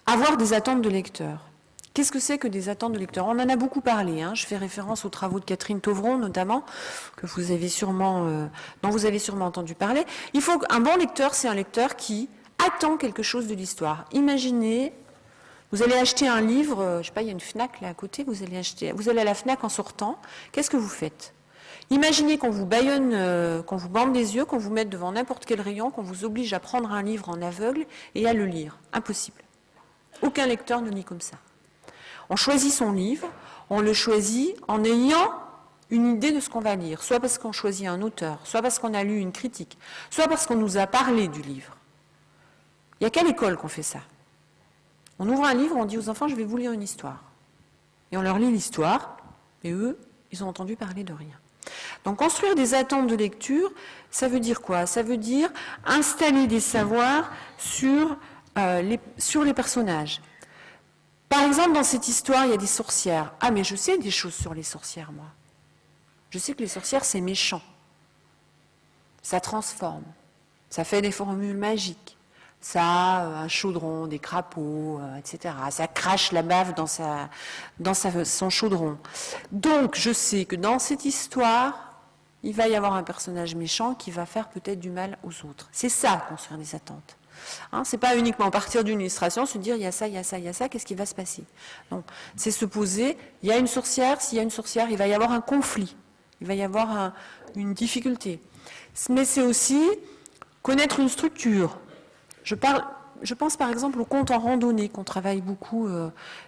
Avoir des attentes de lecteur. Qu'est-ce que c'est que des attentes de lecteur? On en a beaucoup parlé. Je fais référence aux travaux de Catherine Tauvron, notamment, dont vous avez sûrement entendu parler. Un bon lecteur, c'est un lecteur qui attend quelque chose de l'histoire. Imaginez, vous allez acheter un livre, je ne sais pas, il y a une Fnac là à côté, vous allez à la Fnac en sortant. Qu'est-ce que vous faites? Imaginez qu'on vous bâillonne, qu'on vous bande les yeux, qu'on vous mette devant n'importe quel rayon, qu'on vous oblige à prendre un livre en aveugle et à le lire. Impossible. Aucun lecteur ne lit comme ça. On choisit son livre, on le choisit en ayant une idée de ce qu'on va lire, soit parce qu'on choisit un auteur, soit parce qu'on a lu une critique, soit parce qu'on nous a parlé du livre. Il n'y a qu'à l'école qu'on fait ça. On ouvre un livre, on dit aux enfants, je vais vous lire une histoire. Et on leur lit l'histoire, et eux, ils ont entendu parler de rien. Donc construire des attentes de lecture, ça veut dire quoi? Ça veut dire installer des savoirs sur les personnages. Par exemple, dans cette histoire, il y a des sorcières. Ah, mais je sais des choses sur les sorcières, moi. Je sais que les sorcières, c'est méchant. Ça transforme. Ça fait des formules magiques. Ça a un chaudron, des crapauds, etc. Ça crache la bave dans son chaudron. Donc, je sais que dans cette histoire, il va y avoir un personnage méchant qui va faire peut-être du mal aux autres. C'est ça, construire des attentes. C'est pas uniquement partir d'une illustration, se dire il y a ça, il y a ça, il y a ça, qu'est-ce qui va se passer? Non, c'est se poser, il y a une sorcière, s'il y a une sorcière, il va y avoir un conflit, il va y avoir une difficulté. Mais c'est aussi connaître une structure. Je pense par exemple au conte en randonnée qu'on travaille beaucoup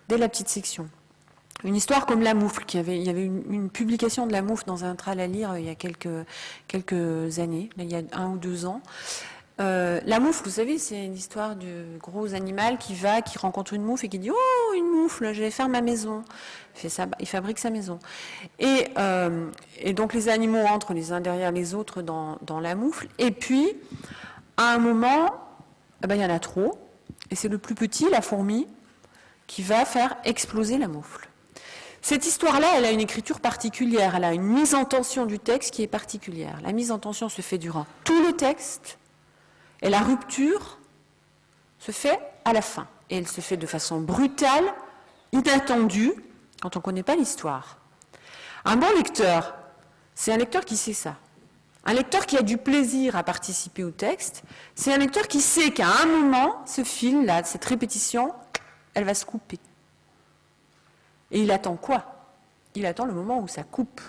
dès la petite section. Une histoire comme La Moufle, il y avait une publication de La Moufle dans un tral à lire il y a quelques années, il y a 1 ou 2 ans. La moufle, vous savez, c'est une histoire du gros animal qui rencontre une moufle et qui dit « Oh, une moufle, je vais faire ma maison ». Il fabrique sa maison. Et donc les animaux entrent les uns derrière les autres dans la moufle. Et puis, à un moment, il y en a trop. Et c'est le plus petit, la fourmi, qui va faire exploser la moufle. Cette histoire-là, elle a une écriture particulière. Elle a une mise en tension du texte qui est particulière. La mise en tension se fait durant tout le texte. Et la rupture se fait à la fin. Et elle se fait de façon brutale, inattendue, quand on ne connaît pas l'histoire. Un bon lecteur, c'est un lecteur qui sait ça. Un lecteur qui a du plaisir à participer au texte, c'est un lecteur qui sait qu'à un moment, ce fil-là, cette répétition, elle va se couper. Et il attend quoi? Il attend le moment où ça coupe.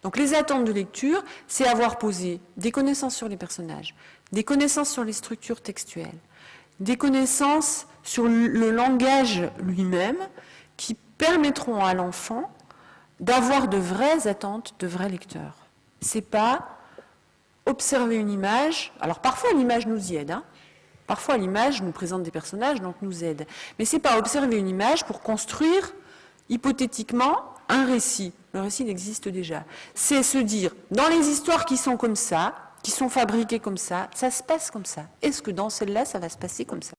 Donc les attentes de lecture, c'est avoir posé des connaissances sur les personnages, des connaissances sur les structures textuelles, des connaissances sur le langage lui-même qui permettront à l'enfant d'avoir de vraies attentes de vrais lecteurs. C'est pas observer une image, alors parfois l'image nous y aide, parfois l'image nous présente des personnages, donc nous aide, mais c'est pas observer une image pour construire hypothétiquement un récit. Le récit il existe déjà. C'est se dire, dans les histoires qui sont comme ça, qui sont fabriquées comme ça se passe comme ça. Est-ce que dans celle-là, ça va se passer comme ça?